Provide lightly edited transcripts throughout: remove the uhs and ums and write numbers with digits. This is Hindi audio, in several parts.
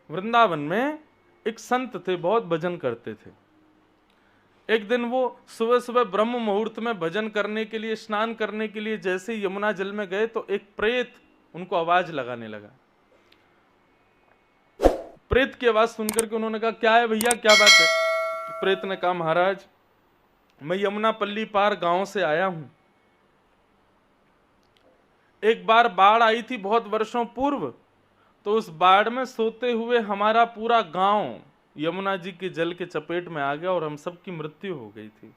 वृंदावन में एक संत थे, बहुत भजन करते थे। एक दिन वो सुबह सुबह ब्रह्म मुहूर्त में भजन करने के लिए, स्नान करने के लिए जैसे ही यमुना जल में गए तो एक प्रेत उनको आवाज लगाने लगा। प्रेत की आवाज सुनकर के उन्होंने कहा, क्या है भैया, क्या बात है? प्रेत ने कहा, महाराज मैं यमुना पल्ली पार गांव से आया हूं। एक बार बाढ़ आई थी बहुत वर्षों पूर्व, तो उस बाढ़ में सोते हुए हमारा पूरा गांव यमुना जी के जल के चपेट में आ गया और हम सब की मृत्यु हो गई थी।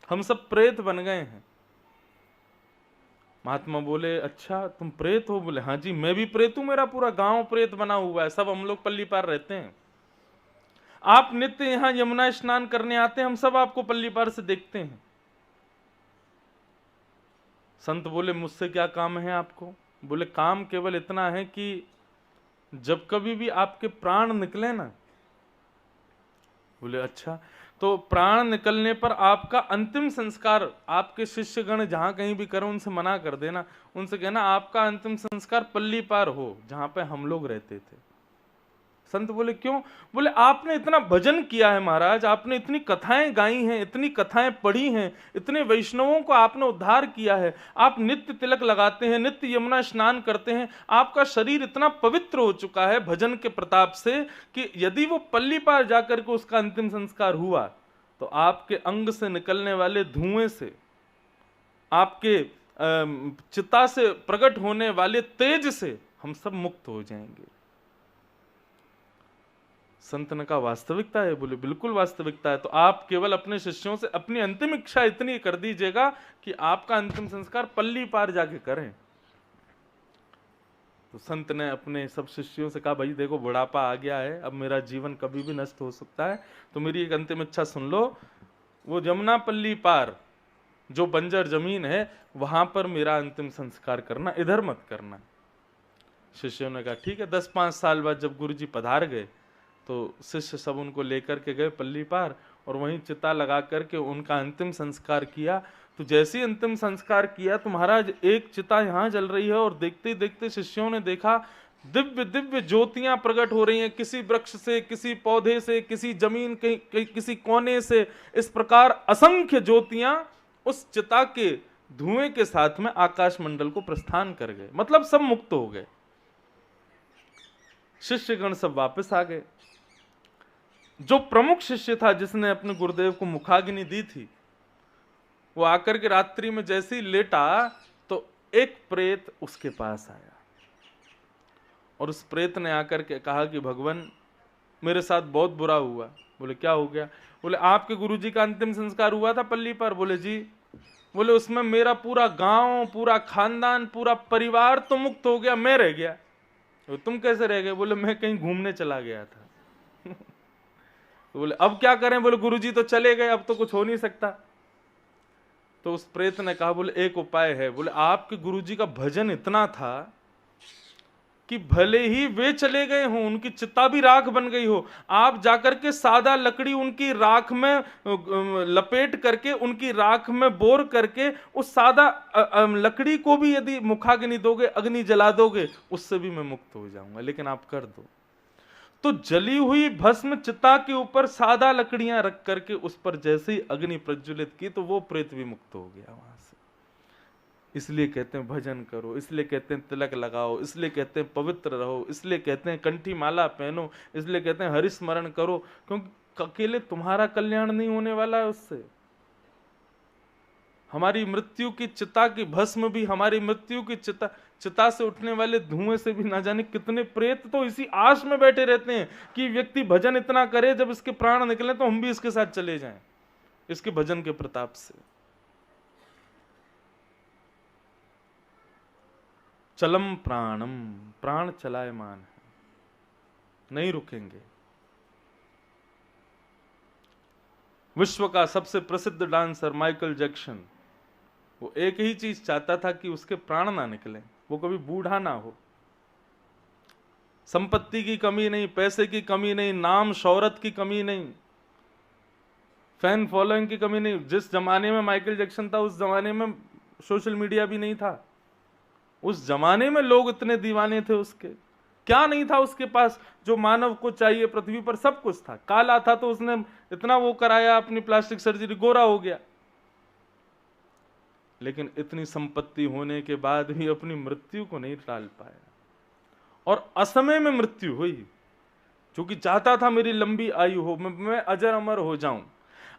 हम सब प्रेत बन गए हैं। महात्मा बोले, अच्छा तुम प्रेत हो? बोले, हाँ जी मैं भी प्रेत हूं, मेरा पूरा गांव प्रेत बना हुआ है, सब हम लोग पल्ली पार रहते हैं। आप नित्य यहां यमुना स्नान करने आते हैं, हम सब आपको पल्ली पार से देखते हैं। संत बोले, मुझसे क्या काम है आपको? बोले, काम केवल इतना है कि जब कभी भी आपके प्राण निकले ना। बोले, अच्छा, तो प्राण निकलने पर आपका अंतिम संस्कार आपके शिष्यगण जहां कहीं भी करें उनसे मना कर देना, उनसे कहना आपका अंतिम संस्कार पल्ली पार हो जहां पे हम लोग रहते थे। संत बोले, क्यों? बोले, आपने इतना भजन किया है महाराज, आपने इतनी कथाएं गाई हैं, इतनी कथाएं पढ़ी हैं, इतने वैष्णवों को आपने उद्धार किया है, आप नित्य तिलक लगाते हैं, नित्य यमुना स्नान करते हैं, आपका शरीर इतना पवित्र हो चुका है भजन के प्रताप से कि यदि वो पल्ली पार जाकर के उसका अंतिम संस्कार हुआ तो आपके अंग से निकलने वाले धुएं से, आपके चिता से प्रकट होने वाले तेज से हम सब मुक्त हो जाएंगे। संत ने कहा, वास्तविकता है? बोले, बिल्कुल वास्तविकता है। तो आप केवल अपने शिष्यों से अपनी अंतिम इच्छा इतनी कर दीजिएगा कि आपका अंतिम संस्कार पल्ली पार जाके करें। तो संत ने अपने सब शिष्यों से कहा, भाई देखो बुढ़ापा आ गया है, अब मेरा जीवन कभी भी नष्ट हो सकता है, तो मेरी एक अंतिम इच्छा सुन लो, वो यमुना पल्ली पार जो बंजर जमीन है वहां पर मेरा अंतिम संस्कार करना, इधर मत करना। शिष्यों ने कहा, ठीक है। 10-5 साल बाद जब गुरु जी पधार गए तो शिष्य सब उनको लेकर के गए पल्ली पार और वहीं चिता लगा करके उनका अंतिम संस्कार किया। तो जैसे ही अंतिम संस्कार किया तो महाराज एक चिता यहाँ जल रही है और देखते ही देखते शिष्यों ने देखा दिव्य दिव्य ज्योतियां प्रकट हो रही हैं, किसी वृक्ष से, किसी पौधे से, किसी जमीन के किसी कोने से, इस प्रकार असंख्य ज्योतियां उस चिता के धुएं के साथ में आकाश मंडल को प्रस्थान कर गए, मतलब सब मुक्त हो गए। शिष्यगण सब वापस आ गए। जो प्रमुख शिष्य था जिसने अपने गुरुदेव को मुखाग्नि दी थी, वो आकर के रात्रि में जैसे ही लेटा तो एक प्रेत उसके पास आया और उस प्रेत ने आकर के कहा कि भगवान मेरे साथ बहुत बुरा हुआ। बोले, क्या हो गया? बोले, आपके गुरुजी का अंतिम संस्कार हुआ था पल्ली पर। बोले, जी। बोले, उसमें मेरा पूरा गांव, पूरा खानदान, पूरा परिवार तो मुक्त हो गया, मैं रह गया। तो तुम कैसे रह गए? बोले, मैं कहीं घूमने चला गया था। तो बोले, अब क्या करें? बोले, गुरुजी तो चले गए, अब तो कुछ हो नहीं सकता। तो उस प्रेत ने कहा, बोले एक उपाय है। बोले, आपके गुरुजी का भजन इतना था कि भले ही वे चले गए हों, उनकी चिता भी राख बन गई हो, आप जाकर के सादा लकड़ी उनकी राख में लपेट करके, उनकी राख में बोर करके उस सादा लकड़ी को भी यदि मुखाग्नि दोगे, अग्नि जला दोगे, उससे भी मैं मुक्त हो जाऊंगा, लेकिन आप कर दो। तो जली हुई भस्म चिता के ऊपर सादा लकड़ियां रख करके उस पर जैसे ही अग्नि प्रज्वलित की तो वो प्रेत भी मुक्त हो गया वहां से। इसलिए कहते हैं भजन करो, इसलिए कहते हैं तिलक लगाओ, इसलिए कहते हैं पवित्र रहो, इसलिए कहते हैं कंठी माला पहनो, इसलिए कहते हैं हरि स्मरण करो, क्योंकि अकेले तुम्हारा कल्याण नहीं होने वाला है उससे। हमारी मृत्यु की चिता की भस्म भी, हमारी मृत्यु की चिता से उठने वाले धुएं से भी ना जाने कितने प्रेत तो इसी आश में बैठे रहते हैं कि व्यक्ति भजन इतना करे, जब इसके प्राण निकले तो हम भी इसके साथ चले जाएं, इसके भजन के प्रताप से। चलम प्राणम, प्राण चलायमान है, नहीं रुकेंगे। विश्व का सबसे प्रसिद्ध डांसर माइकल जैक्सन, वो एक ही चीज चाहता था कि उसके प्राण ना निकले, वो कभी बूढ़ा ना हो। संपत्ति की कमी नहीं, पैसे की कमी नहीं, नाम शौहरत की कमी नहीं, फैन फॉलोइंग की कमी नहीं। जिस जमाने में माइकल जैक्सन था उस जमाने में सोशल मीडिया भी नहीं था, उस जमाने में लोग इतने दीवाने थे उसके, क्या नहीं था उसके पास जो मानव को चाहिए? पृथ्वी पर सब कुछ था। काला था तो उसने इतना वो कराया, अपनी प्लास्टिक सर्जरी, गोरा हो गया। लेकिन इतनी संपत्ति होने के बाद भी अपनी मृत्यु को नहीं टाल पाया, और असमय में मृत्यु हुई, क्योंकि चाहता था मेरी लंबी आयु हो, मैं अजर अमर हो जाऊं।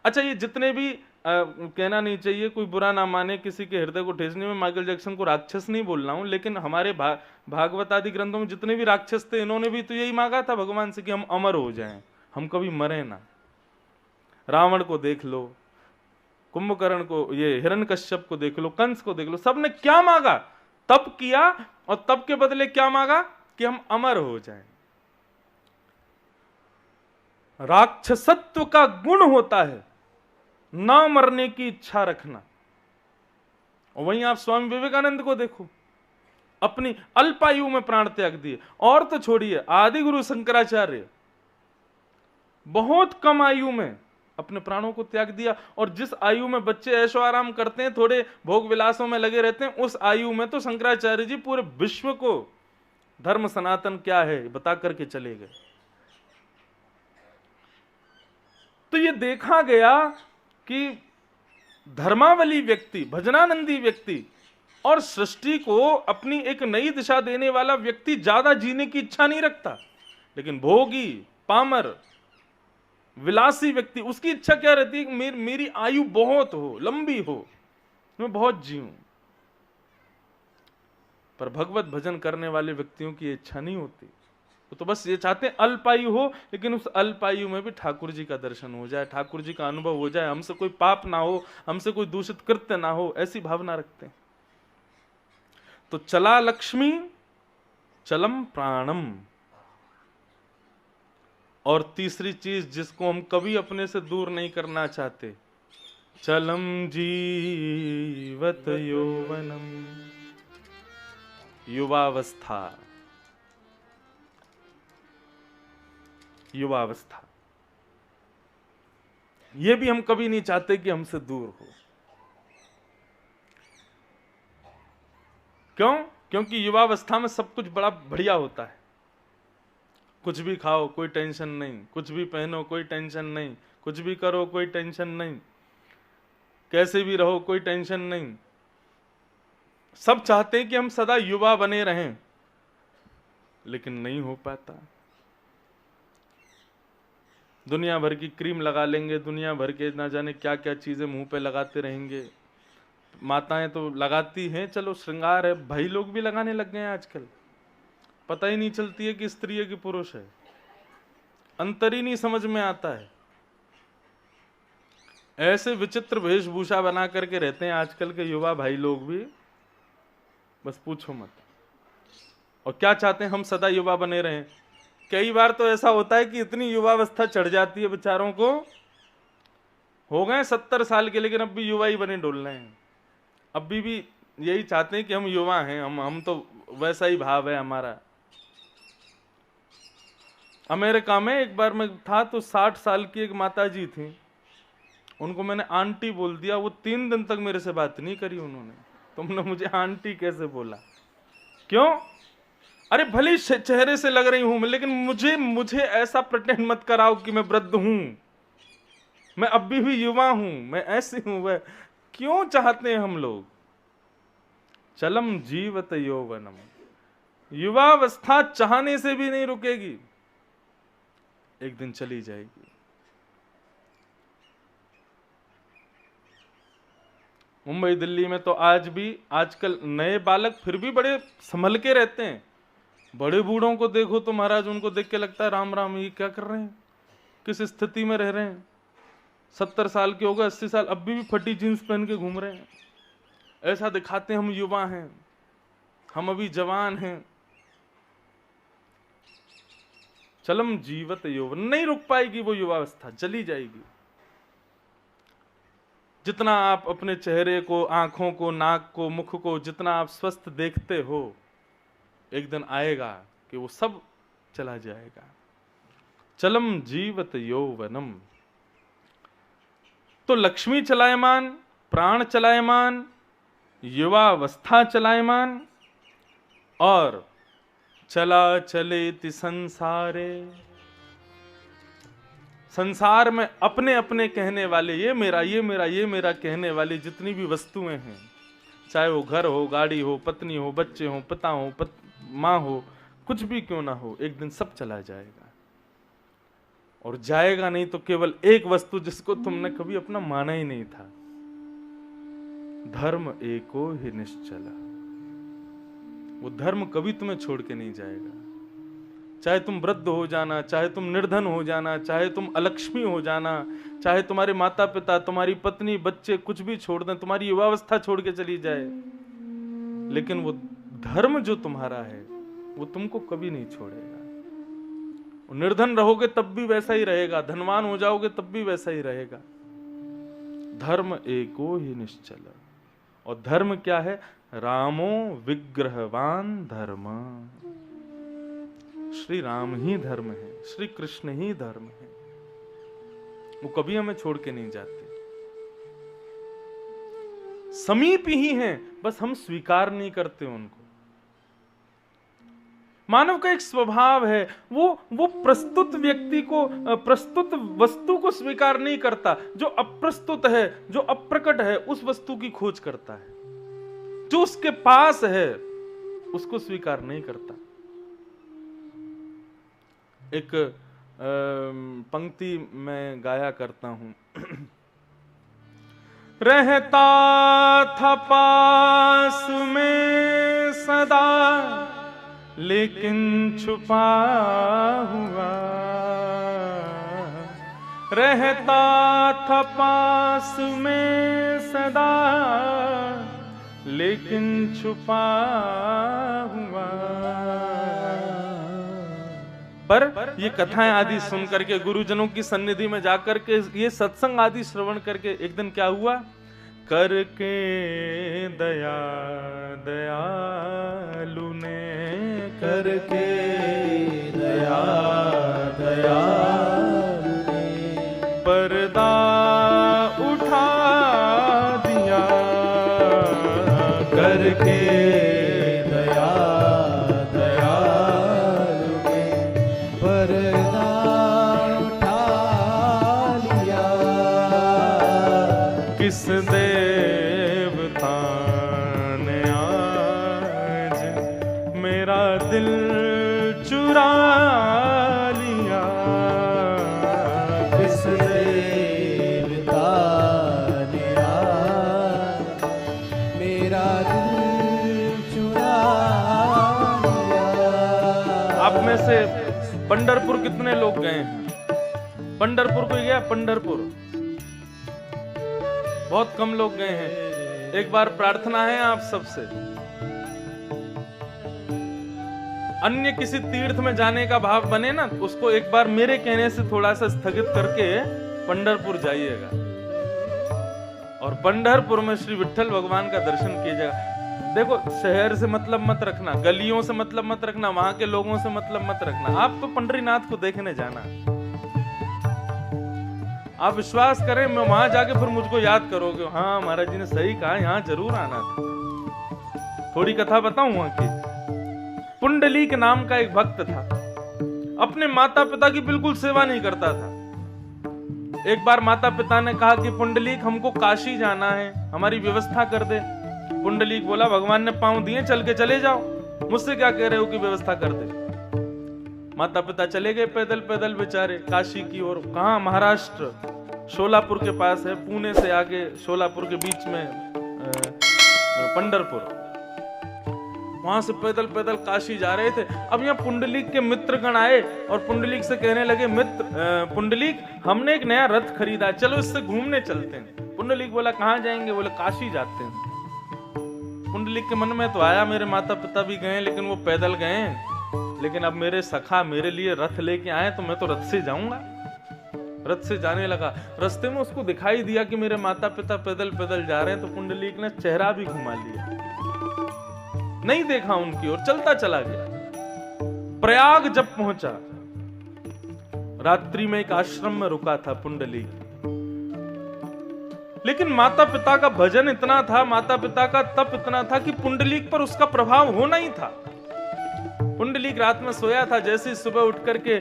अच्छा, ये जितने भी कहना नहीं चाहिए, कोई बुरा ना माने, किसी के हृदय को ठेसने में माइकल जैक्सन को राक्षस नहीं बोल रहा हूं, लेकिन हमारे भागवत आदि ग्रंथों में जितने भी राक्षस थे, इन्होंने भी तो यही मांगा था भगवान से कि हम अमर हो जाएं, हम कभी मरे ना। रावण को देख लो, कुंभकर्ण को, ये हिरण्यकश्यप को देख लो, कंस को देख लो, सबने क्या मांगा? तप किया, और तप के बदले क्या मांगा? कि हम अमर हो जाएं। राक्षसत्व का गुण होता है ना मरने की इच्छा रखना। और वहीं आप स्वामी विवेकानंद को देखो, अपनी अल्पायु में प्राण त्याग दिए। और तो छोड़िए, आदि गुरु शंकराचार्य बहुत कम आयु में अपने प्राणों को त्याग दिया। और जिस आयु में बच्चे ऐशो आराम करते हैं, थोड़े भोग विलासों में लगे रहते हैं, उस आयु में तो शंकराचार्य जी पूरे विश्व को धर्म सनातन क्या है बता करके चले गए। तो ये देखा गया कि धर्मावली व्यक्ति, भजनानंदी व्यक्ति और सृष्टि को अपनी एक नई दिशा देने वाला व्यक्ति ज्यादा जीने की इच्छा नहीं रखता, लेकिन भोगी, पामर, विलासी व्यक्ति, उसकी इच्छा क्या रहती है कि मेरी आयु बहुत हो, लंबी हो, मैं बहुत जीऊं। पर भगवत भजन करने वाले व्यक्तियों की इच्छा नहीं होती, तो बस ये चाहते हैं अल्पायु हो, लेकिन उस अल्पायु में भी ठाकुर जी का दर्शन हो जाए, ठाकुर जी का अनुभव हो जाए, हमसे कोई पाप ना हो, हमसे कोई दूषित कृत्य ना हो, ऐसी भावना रखते हैं। तो चला लक्ष्मी चलम प्राणम। और तीसरी चीज जिसको हम कभी अपने से दूर नहीं करना चाहते, चलम जीवत यौवनम, युवावस्था। युवावस्था ये भी हम कभी नहीं चाहते कि हमसे दूर हो। क्यों? क्योंकि युवावस्था में सब कुछ बड़ा बढ़िया होता है। कुछ भी खाओ कोई टेंशन नहीं, कुछ भी पहनो कोई टेंशन नहीं, कुछ भी करो कोई टेंशन नहीं, कैसे भी रहो कोई टेंशन नहीं। सब चाहते हैं कि हम सदा युवा बने रहें, लेकिन नहीं हो पाता। दुनिया भर की क्रीम लगा लेंगे, दुनिया भर के ना जाने क्या क्या चीजें मुंह पे लगाते रहेंगे। माताएं तो लगाती हैं, चलो श्रृंगार है, भाई लोग भी लगाने लग गए हैं आजकल। पता ही नहीं चलती है कि स्त्री है कि पुरुष है, अंतर ही नहीं समझ में आता है। ऐसे विचित्र वेशभूषा बना करके रहते हैं आजकल के युवा भाई लोग भी, बस पूछो मत। और क्या चाहते हैं? हम सदा युवा बने रहें। कई बार तो ऐसा होता है कि इतनी युवावस्था चढ़ जाती है बेचारों को, हो गए 70 साल के, लेकिन अब भी युवा ही बने डोल रहे हैं। अब भी यही चाहते हैं कि हम युवा हैं, हम तो वैसा ही भाव है हमारा। अमेरिका में एक बार मैं था तो 60 साल की एक माताजी थी, उनको मैंने आंटी बोल दिया। वो 3 दिन तक मेरे से बात नहीं करी उन्होंने। तुमने मुझे आंटी कैसे बोला? क्यों? अरे भले चेहरे से लग रही हूं मैं, लेकिन मुझे ऐसा प्रिटेंड मत कराओ कि मैं वृद्ध हूं, मैं अब भी युवा हूं, मैं ऐसी हूं। वह क्यों चाहते हैं हम लोग? चलम जीवत यौवनम, युवावस्था चाहने से भी नहीं रुकेगी, एक दिन चली जाएगी। मुंबई दिल्ली में तो आज भी आजकल नए बालक फिर भी बड़े संभल के रहते हैं। बड़े बूढ़ों को देखो तो महाराज, उनको देख के लगता है राम राम, ये क्या कर रहे हैं, किस स्थिति में रह रहे हैं। 70 साल के हो गए, 80 साल, अब भी फटी जींस पहन के घूम रहे हैं। ऐसा दिखाते हैं हम युवा हैं, हम अभी जवान हैं। चलम जीवत यौवन, नहीं रुक पाएगी वो युवावस्था, चली जाएगी। जितना आप अपने चेहरे को, आंखों को, नाक को, मुख को जितना आप स्वस्थ देखते हो, एक दिन आएगा कि वो सब चला जाएगा। चलम जीवत यौवनम। तो लक्ष्मी चलायमान, प्राण चलायमान, युवावस्था चलायमान, और चला चलेति संसारे। संसार में अपने अपने कहने वाले, ये मेरा ये मेरा ये मेरा कहने वाली जितनी भी वस्तुएं हैं, चाहे वो घर हो, गाड़ी हो, पत्नी हो, बच्चे हो, पिता हो, माँ हो, कुछ भी क्यों ना हो, एक दिन सब चला जाएगा। और जाएगा नहीं तो केवल एक वस्तु जिसको तुमने कभी अपना माना ही नहीं था, धर्म एको ही निश्चला। वो धर्म कभी तुम्हें छोड़ के नहीं जाएगा। चाहे तुम वृद्ध हो जाना, चाहे तुम निर्धन हो जाना, चाहे तुम अलक्ष्मी हो जाना, चाहे तुम्हारे माता पिता, तुम्हारी पत्नी, बच्चे कुछ भी छोड़ दें, तुम्हारी युवावस्था छोड़ के चली जाए, लेकिन वो धर्म जो तुम्हारा है वो तुमको कभी नहीं छोड़ेगा। निर्धन रहोगे तब भी वैसा ही रहेगा, धनवान हो जाओगे तब भी वैसा ही रहेगा। धर्म एको ही निश्चल। और धर्म क्या है? रामो विग्रहवान धर्म। श्री राम ही धर्म है, श्री कृष्ण ही धर्म है। वो कभी हमें छोड़ के नहीं जाते, समीप ही हैं, बस हम स्वीकार नहीं करते उनको। मानव का एक स्वभाव है, वो प्रस्तुत व्यक्ति को, प्रस्तुत वस्तु को स्वीकार नहीं करता। जो अप्रस्तुत है, जो अप्रकट है, उस वस्तु की खोज करता है। जो उसके पास है उसको स्वीकार नहीं करता। एक पंक्ति मैं गाया करता हूं। रहता था पास में सदा, लेकिन छुपा हुआ। रहता था पास में सदा, लेकिन छुपा हुआ। पर ये कथाएं आदि सुन करके, गुरुजनों की सन्निधि में जाकर के, ये सत्संग आदि श्रवण करके एक दिन क्या हुआ? करके दया दयालु ने, करके दया दयालु ने पर्दा उठा दिया। करके किस देवता ने आज मेरा दिल चुरा लिया। किस देवता ने आज मेरा दिल चुरा लिया। आप में से पंढरपुर कितने लोग गए हैं? पंढरपुर कोई गया? पंढरपुर बहुत कम लोग गए हैं। एक बार प्रार्थना है आप सबसे, अन्य किसी तीर्थ में जाने का भाव बने ना, उसको एक बार मेरे कहने से थोड़ा सा स्थगित करके पंढरपुर जाइएगा और पंढरपुर में श्री विट्ठल भगवान का दर्शन कीजिएगा। देखो, शहर से मतलब मत रखना, गलियों से मतलब मत रखना, वहां के लोगों से मतलब मत रखना। आप तो पंढरीनाथ को देखने जाना। आप विश्वास करें, मैं वहां जाके फिर मुझको याद करोगे, हाँ महाराज जी ने सही कहा, यहाँ जरूर आना था। थोड़ी कथा बताऊं वहां की। पुंडलीक नाम का एक भक्त था, अपने माता पिता की बिल्कुल सेवा नहीं करता था। एक बार माता पिता ने कहा कि पुंडलीक हमको काशी जाना है, हमारी व्यवस्था कर दे। पुंडलीक बोला, भगवान ने पांव दिए, चल के चले जाओ, मुझसे क्या कह रहे हो कि व्यवस्था कर दे। माता पिता चले गए पैदल पैदल बेचारे काशी की ओर। कहाँ? महाराष्ट्र, शोलापुर के पास है, पुणे से आगे शोलापुर के बीच में पंढरपुर। वहां से पैदल पैदल काशी जा रहे थे। अब यहाँ पुंडलीक के मित्रगण आए और पुंडलीक से कहने लगे, मित्र पुंडलीक, हमने एक नया रथ खरीदा, चलो इससे घूमने चलते हैं। पुंडलीक बोला, कहाँ जाएंगे? बोले, काशी जाते हैं। पुंडलीक के मन में तो आया, मेरे माता पिता भी गए लेकिन वो पैदल गए, लेकिन अब मेरे सखा मेरे लिए रथ लेके आए तो मैं तो रथ से जाऊंगा। रथ से जाने लगा। रास्ते में उसको दिखाई दिया कि मेरे माता पिता पैदल पैदल जा रहे हैं, तो पुंडलीक ने चेहरा भी घुमा लिया, नहीं देखा उनकी ओर, चलता चला गया। प्रयाग जब पहुंचा, रात्रि में एक आश्रम में रुका था पुंडलीक। लेकिन माता पिता का भजन इतना था, माता पिता का तप इतना था कि पुंडलीक पर उसका प्रभाव होना ही था। पुंडलीक रात में सोया था, जैसे ही सुबह उठ करके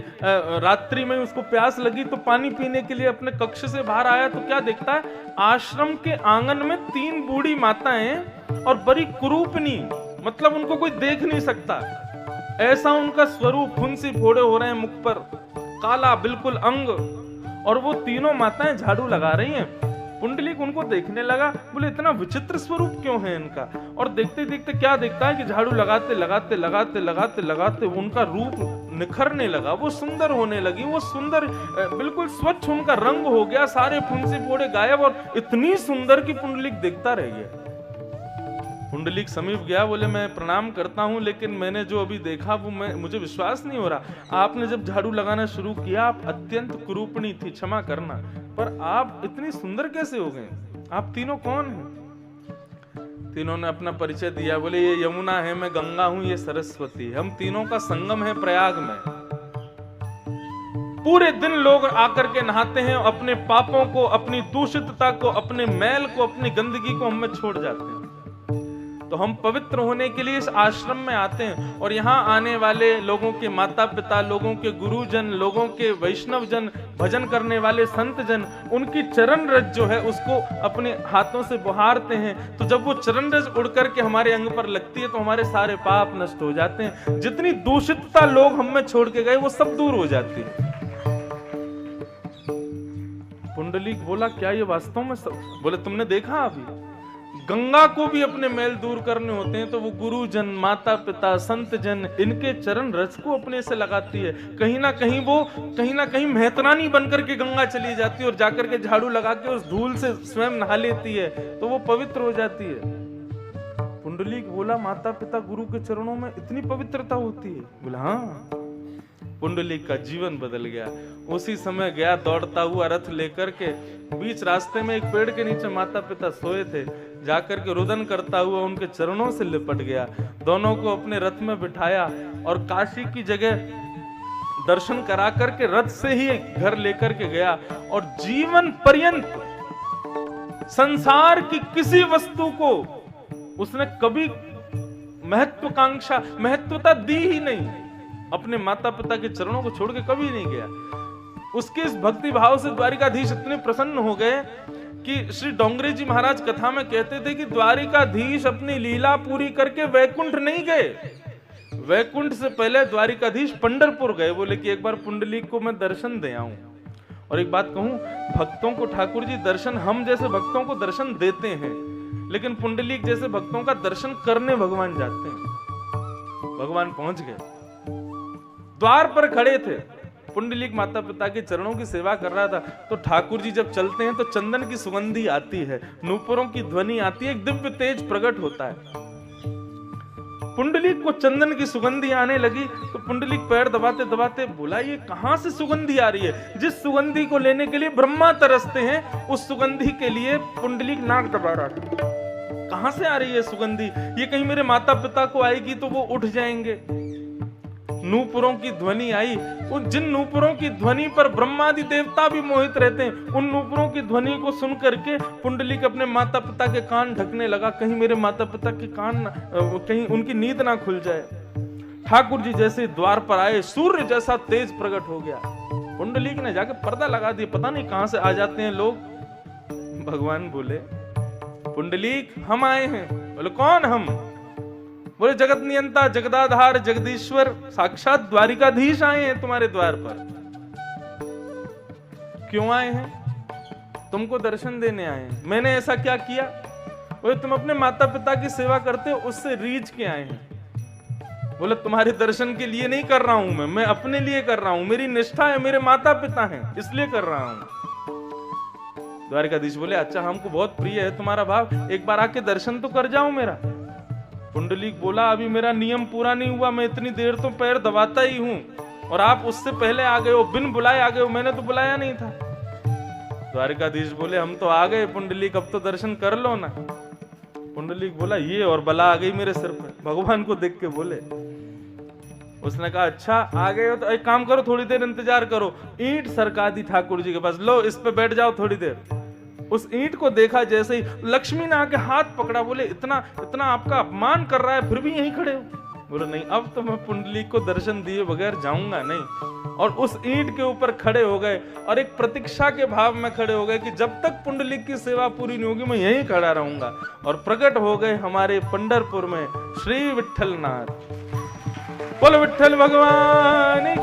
रात्रि में उसको प्यास लगी तो पानी पीने के लिए अपने कक्ष से बाहर आया तो क्या देखता है, आश्रम के आंगन में 3 बूढ़ी माताएं और बड़ी कुरूपनी, मतलब उनको कोई देख नहीं सकता, ऐसा उनका स्वरूप, फुंसी फोड़े हो रहे हैं मुख पर, काला बिल्कुल अंग, और वो तीनों माताएं झाड़ू लगा रही हैं। पुंडलीक उनको देखने लगा, बोले इतना विचित्र स्वरूप क्यों है इनका, और देखते देखते क्या देखता है कि झाड़ू लगाते लगाते लगाते लगाते लगाते उनका रूप निखरने लगा, वो सुंदर होने लगी, वो सुंदर बिल्कुल स्वच्छ उनका रंग हो गया, सारे फुंसी फोड़े गायब, और इतनी सुंदर कि पुंडलीक देखता रह गया। पुंडलीक समीप गया, बोले मैं प्रणाम करता हूं, लेकिन मैंने जो अभी देखा वो मुझे विश्वास नहीं हो रहा। आपने जब झाड़ू लगाना शुरू किया आप अत्यंत कुरूपणी थी, क्षमा करना, पर आप इतनी सुंदर कैसे हो गए? आप तीनों कौन हैं? तीनों ने अपना परिचय दिया, बोले ये यमुना है, मैं गंगा हूं, ये सरस्वती, हम तीनों का संगम है प्रयाग में। पूरे दिन लोग आकर के नहाते हैं, अपने पापों को, अपनी दूषितता को, अपने मैल को, अपनी गंदगी को हमें छोड़ जाते हैं। तो हम पवित्र होने के लिए इस आश्रम में आते हैं, और यहाँ आने वाले लोगों के माता पिता, लोगों के गुरुजन, लोगों के वैष्णव जन, भजन करने वाले संत जन, उनकी चरण रज जो है उसको अपने हाथों से बुहारते हैं। तो जब वो चरण रज उड़ करके हमारे अंग पर लगती है तो हमारे सारे पाप नष्ट हो जाते हैं, जितनी दूषितता लोग हम में छोड़ के गए वो सब दूर हो जाती है। पुंडलीक बोला क्या ये वास्तव में सब? बोले तुमने देखा अभी गंगा को भी अपने मैल दूर करने होते हैं तो वो गुरुजन, माता पिता, संत जन, इनके चरण रज को अपने से लगाती है। कहीं ना कहीं वो मेहतरानी बनकर के गंगा चली जाती है और जाकर के झाड़ू लगा के उस धूल से स्वयं नहा लेती है तो वो पवित्र हो जाती है। पुंडलीक बोला माता पिता गुरु के चरणों में इतनी पवित्रता होती है? बोला हाँ। पुंडलीक का जीवन बदल गया। उसी समय गया दौड़ता हुआ रथ लेकर के, बीच रास्ते में एक पेड़ के नीचे माता पिता सोए थे, जाकर के रुदन करता हुआ उनके चरणों से लिपट गया, दोनों को अपने रथ में बिठाया और काशी की जगह दर्शन करा करके रथ से ही घर लेकर के गया, और जीवन पर्यंत संसार की किसी वस्तु को उसने कभी महत्वता दी ही नहीं। अपने माता पिता के चरणों को छोड़ के कभी नहीं गया। उसके इस भक्ति भाव से द्वारिकाधीश इतने प्रसन्न हो गए कि श्री डोंगरे जी महाराज कथा में कहते थे कि द्वारिकाधीश अपनी लीला पूरी करके वैकुंठ नहीं गए, वैकुंठ से पहले द्वारिकाधीश पंढरपुर गए। बोले कि एक बार पुंडलीक को मैं दर्शन दे आऊं। और एक बात कहूं, भक्तों को ठाकुर जी दर्शन, हम जैसे भक्तों को दर्शन देते हैं, लेकिन पुंडलीक जैसे भक्तों का दर्शन करने भगवान जाते हैं। भगवान पहुंच गए, द्वार पर खड़े थे, पुंडलीक माता पिता के चरणों की सेवा कर रहा था। तो ठाकुर जी जब चलते हैं तो चंदन की सुगंधी आती है, नूपुरों की ध्वनि आती है, एक दिव्य तेज प्रकट होता है। पुंडलीक को चंदन की सुगंधी आने लगी तो पुंडलीक पैर दबाते दबाते बोला ये कहां से सुगंधी आ रही है? जिस सुगंधी को लेने के लिए ब्रह्मा तरसते हैं उस सुगंधी के लिए पुंडलीक नाक दबा रहा था। कहां से आ रही है सुगंधी? ये कहीं मेरे माता पिता को आएगी तो वो उठ जाएंगे। नूपुरों की ध्वनि आई, उन जिन नूपुरों की ध्वनि पर ब्रह्मादि देवता भी मोहित रहते हैं, उन नूपुरों की ध्वनि को सुन करके पुंडलीक अपने माता पिता के कान ढकने लगा, कहीं मेरे माता पिता के कान कहीं उनकी नींद ना खुल जाए। ठाकुर जी जैसे द्वार पर आए, सूर्य जैसा तेज प्रकट हो गया। पुंडलीक ने जाके पर्दा लगा दिया, पता नहीं कहां से आ जाते हैं लोग। भगवान बोले पुंडलीक हम आए हैं। बोले कौन हम? बोले जगत नियंता, जगदाधार, जगदीश्वर, साक्षात द्वारिकाधीश आए हैं तुम्हारे द्वार पर। क्यों आए हैं? तुमको दर्शन देने आए हैं। मैंने ऐसा क्या किया? बोले तुम अपने माता पिता की सेवा करते हो, उससे रीझ के आए हैं। बोले तुम्हारे दर्शन के लिए नहीं कर रहा हूं मैं अपने लिए कर रहा हूं, मेरी निष्ठा है, मेरे माता पिता हैं इसलिए कर रहा हूं। द्वारिकाधीश बोले अच्छा हमको बहुत प्रिय है तुम्हारा भाव, एक बार आके दर्शन तो कर जाओ मेरा। पुंडलीक बोला अभी मेरा नियम पूरा नहीं हुआ, मैं इतनी देर तो पैर दबाता ही हूं और आप उससे पहले आ गए हो, बिन बुलाए आ गए हो, मैंने तो बुलाया नहीं था। द्वारिकाधीश बोले हम तो आ गए पुंडलीक, अब तो दर्शन कर लो ना। पुंडलीक बोला ये और बला आ गई मेरे सिर पर। भगवान को देख के बोले, उसने कहा अच्छा आ गए हो तो एक काम करो, थोड़ी देर इंतजार करो। ईंट सरका दी ठाकुर जी के पास, लो इस पे बैठ जाओ थोड़ी देर। उस ईंट को देखा जैसे ही लक्ष्मी ने आके हाथ पकड़ा, बोले इतना इतना आपका अपमान कर रहा है फिर भी यहीं खड़े हो। बोले नहीं, अब तो मैं पुंडलीक को दर्शन दिए बगैर जाऊंगा नहीं। और उस ईंट के ऊपर खड़े हो गए और एक प्रतीक्षा के भाव में खड़े हो गए कि जब तक पुंडलीक की सेवा पूरी नहीं होगी मैं यहीं खड़ा रहूंगा। और प्रकट हो गए हमारे पंढरपुर में श्री विठलनाथ। बोल विठल भगवान